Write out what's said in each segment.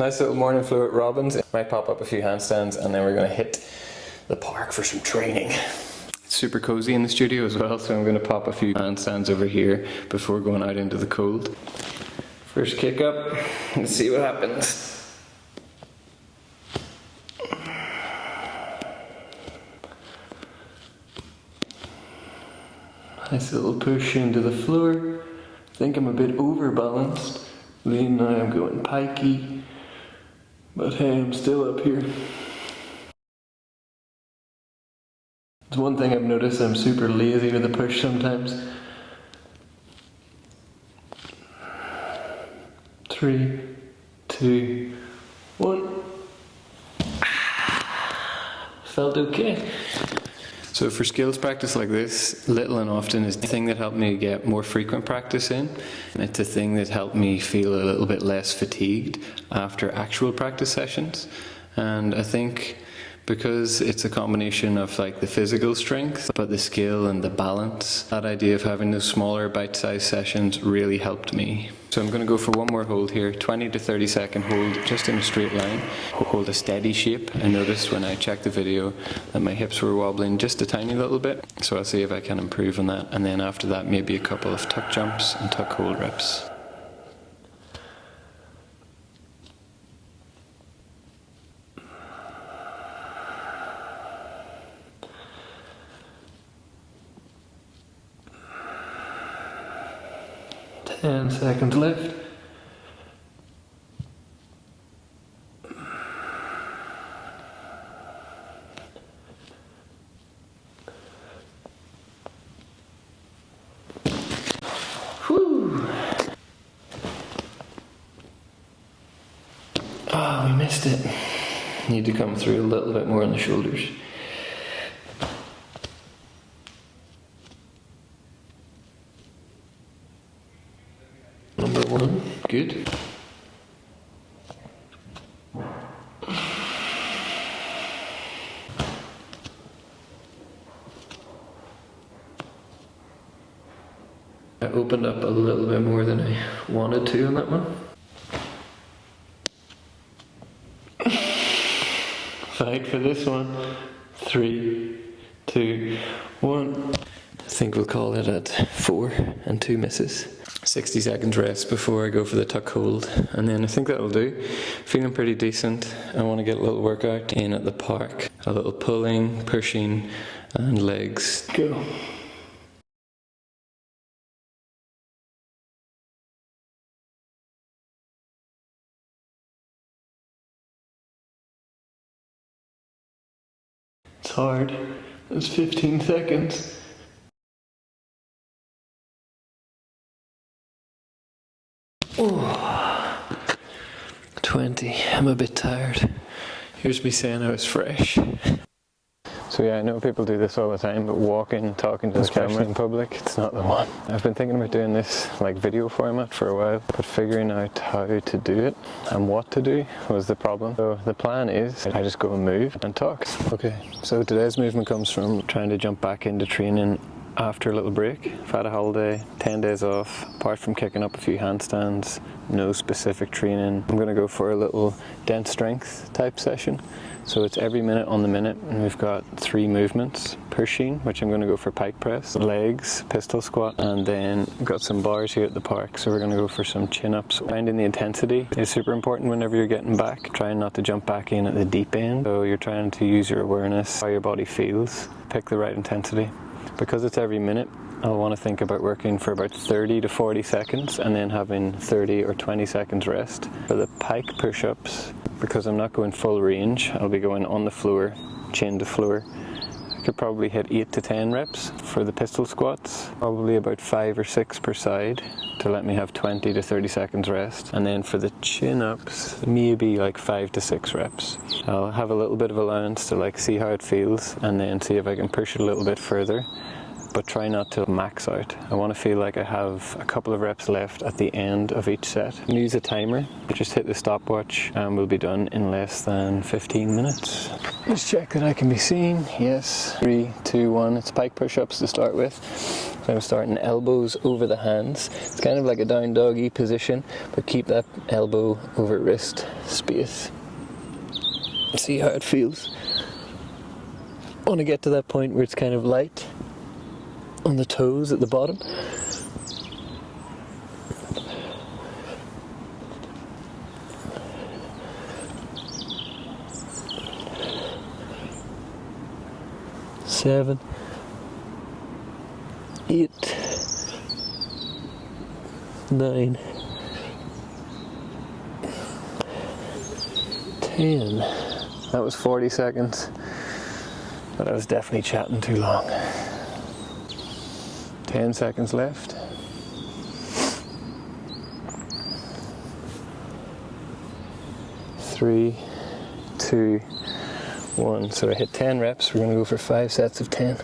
Nice little morning flow at Robin's. Might pop up a few handstands and then we're going to hit the park for some training. It's super cozy in the studio as well, so I'm going to pop a few handstands over here before going out into the cold. First kick up, let's see what happens. Nice little push into the floor. I think I'm a bit overbalanced. Then now I'm going pikey. But hey, I'm still up here. There's one thing I've noticed, I'm super lazy with the push sometimes. 3, 2, 1. Felt okay. So for skills practice like this, little and often is the thing that helped me get more frequent practice in. It's a thing that helped me feel a little bit less fatigued after actual practice sessions. And I think because it's a combination of like the physical strength, but the skill and the balance, that idea of having those smaller bite-sized sessions really helped me. So I'm going to go for one more hold here, 20 to 30 second hold, just in a straight line. Hold a steady shape. I noticed when I checked the video that my hips were wobbling just a tiny little bit, so I'll see if I can improve on that. And then after that, maybe a couple of tuck jumps and tuck hold reps. And seconds left. Whew. Oh, we missed it. Need to come through a little bit more on the shoulders. Number 1, good. I opened up a little bit more than I wanted to on that one. Fight for this one. 3, 2, 1. I think we'll call it at 4 and 2 misses. 60 seconds rest before I go for the tuck hold, and then I think that'll do. Feeling pretty decent. I want to get a little workout in at the park. A little pulling, pushing, and legs. Go. It's hard. That's 15 seconds. Oh, 20. I'm a bit tired. Here's me saying I was fresh. So yeah, I know people do this all the time, but walking, talking to the camera in public, it's not the one. I've been thinking about doing this like video format for a while, but figuring out how to do it and what to do was the problem. So the plan is I just go and move and talk. Okay, so today's movement comes from trying to jump back into training after a little break. I've had a holiday, 10 days off, apart from kicking up a few handstands, no specific training. I'm going to go for a little dense strength type session. So it's every minute on the minute, and we've got 3 movements. Pushing, which I'm going to go for pike press, legs, pistol squat, and then we've got some bars here at the park, so we're going to go for some chin-ups. Finding the intensity is super important whenever you're getting back. Trying not to jump back in at the deep end, so you're trying to use your awareness, how your body feels, pick the right intensity. Because it's every minute, I'll want to think about working for about 30 to 40 seconds and then having 30 or 20 seconds rest. For the pike push-ups, because I'm not going full range, I'll be going on the floor, chin to floor. I could probably hit 8 to 10 reps. For the pistol squats, probably about 5 or 6 per side to let me have 20 to 30 seconds rest. And then for the chin-ups, maybe like 5 to 6 reps. I'll have a little bit of allowance to like see how it feels and then see if I can push it a little bit further, but try not to max out. I want to feel like I have a couple of reps left at the end of each set. I'm going to use a timer. Just hit the stopwatch and we'll be done in less than 15 minutes. Let's check that I can be seen. Yes. 3, 2, 1. It's pike push-ups to start with. So I'm starting elbows over the hands. It's kind of like a down doggy position, but keep that elbow over wrist space. See how it feels. I want to get to that point where it's kind of light on the toes at the bottom. Seven, 8, 9, 10. That was 40 seconds, but I was definitely chatting too long. 10 seconds left. 3, 2, 1. So I hit 10 reps. We're going to go for 5 sets of 10.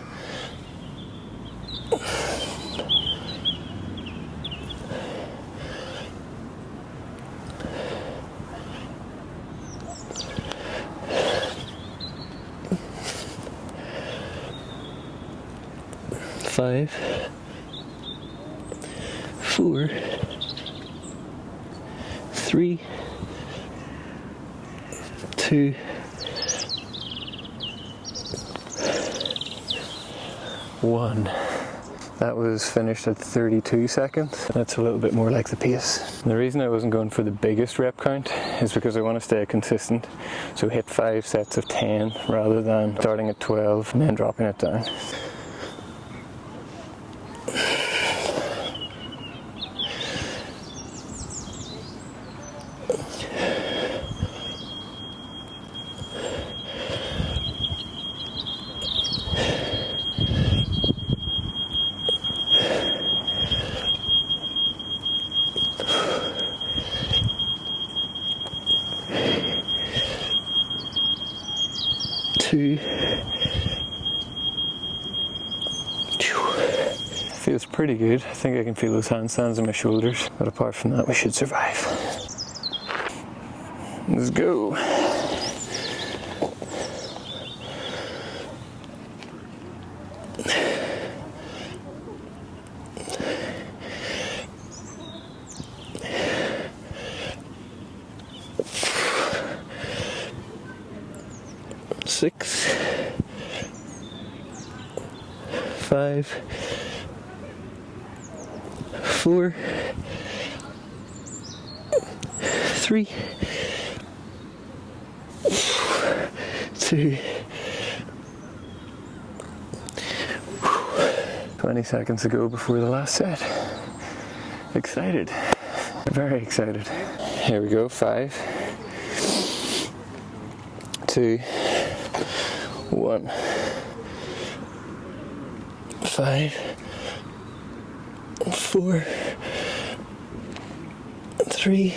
Five, 4, 3, 2, 1. That was finished at 32 seconds. That's a little bit more like the pace. And the reason I wasn't going for the biggest rep count is because I want to stay consistent. So hit 5 sets of 10 rather than starting at 12 and then dropping it down. Feels pretty good. I think I can feel those handstands in my shoulders, but apart from that we should survive. Let's go. Six, 5, 4, 3, 2, 20 seconds to go before the last set. Excited. Very excited. Here we go. 5, 2, 1. 5, 4, 3,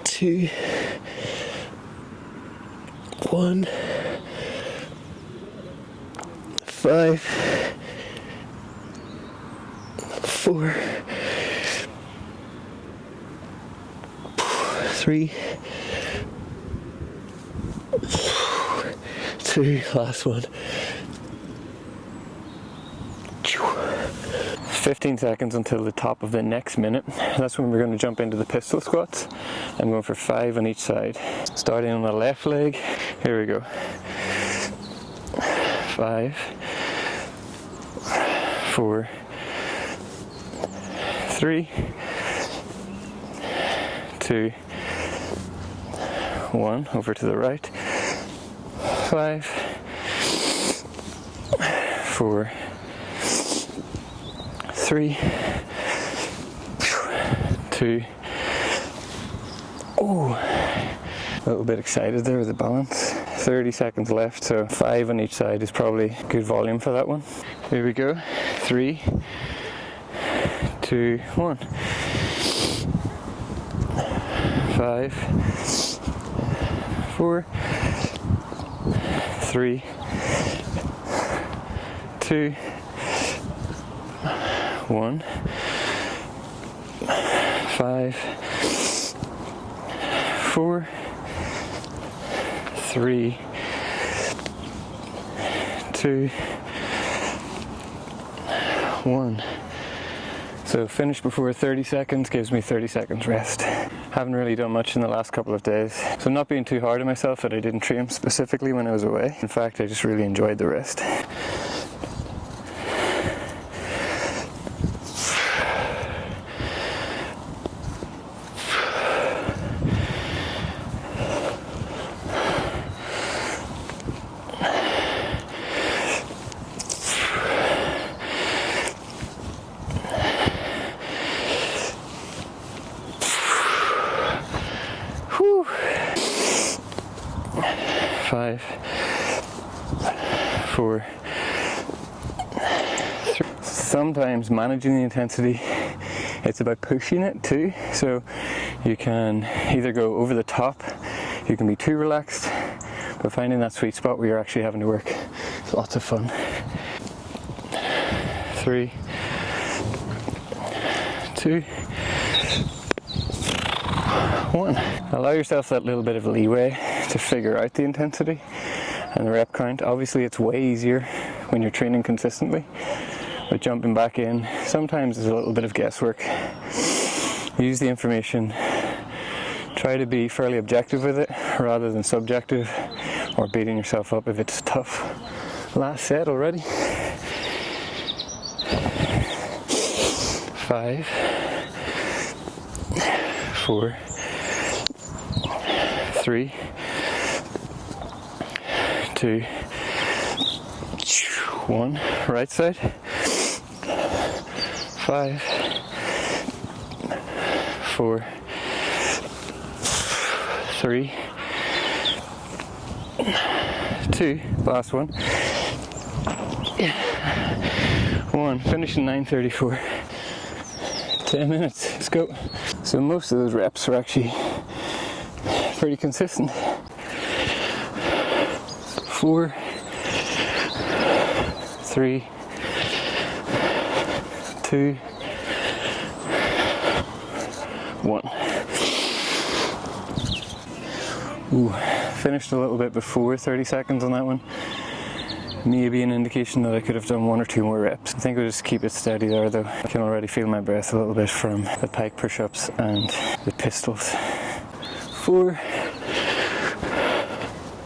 2, 1. 5, 4, 3, 2, last one. 15 seconds until the top of the next minute. That's when we're going to jump into the pistol squats. I'm going for 5 on each side. Starting on the left leg. Here we go. 5, 4, 3, 2, 1. Over to the right. 5, 4, 3, 2. Oh, a little bit excited there with the balance. 30 seconds left, so 5 on each side is probably good volume for that one. Here we go. 3, 2, 1. 5, 4, 3, 2, 1. 5, 4, 3, 2, 1. So finish before 30 seconds gives me 30 seconds rest. Haven't really done much in the last couple of days, so I'm not being too hard on myself that I didn't train specifically when I was away. In fact, I just really enjoyed the rest. Whew. 5, 4, 3. Sometimes managing the intensity, it's about pushing it too. So you can either go over the top, you can be too relaxed, but finding that sweet spot where you're actually having to work is lots of fun. 3, 2, 1. Allow yourself that little bit of leeway to figure out the intensity and the rep count. Obviously it's way easier when you're training consistently, but jumping back in sometimes is a little bit of guesswork. Use the information, try to be fairly objective with it rather than subjective or beating yourself up if it's tough. Last set already. 5, 4, 3, 2, 1. Right side. 5, 4, 3, 2. Last one. 1. Finish in 9:34. 10 minutes. Let's go. So most of those reps are actually pretty consistent. 4, 3, 2, 1. Ooh, finished a little bit before 30 seconds on that one. Maybe an indication that I could have done 1 or 2 more reps. I think I'll just keep it steady there though. I can already feel my breath a little bit from the pike push-ups and the pistols. 4,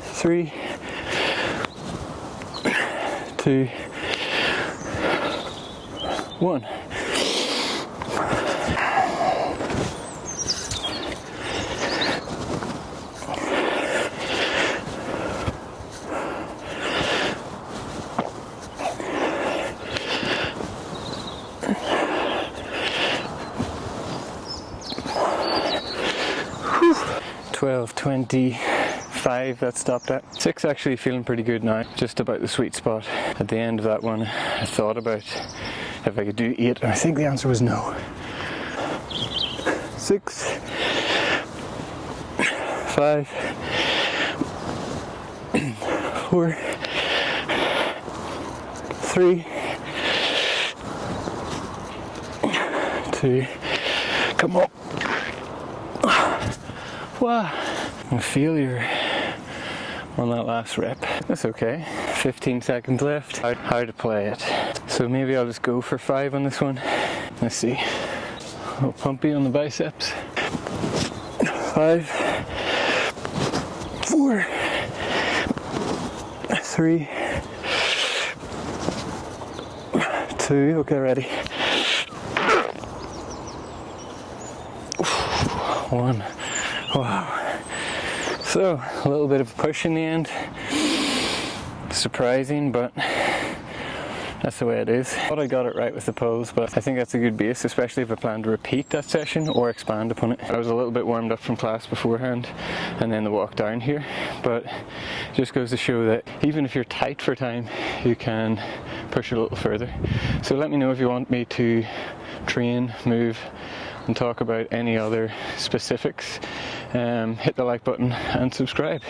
3, 2, 1. Whew. 12:25, that stopped at. 6 actually feeling pretty good now, just about the sweet spot. At the end of that one, I thought about if I could do 8, and I think the answer was no. 6, 5, 4, 3, 2, come on. Wow, a failure on that last rep. That's okay. 15 seconds left. How to play it. So maybe I'll just go for 5 on this one. Let's see. A little pumpy on the biceps. 5, 4, 3, 2. Okay, ready. 1. Wow. So, a little bit of a push in the end. Surprising, but that's the way it is. I thought I got it right with the pulls, but I think that's a good base, especially if I plan to repeat that session or expand upon it. I was a little bit warmed up from class beforehand, and then the walk down here, but it just goes to show that even if you're tight for time, you can push it a little further. So let me know if you want me to train, move, and talk about any other specifics. Hit the like button and subscribe.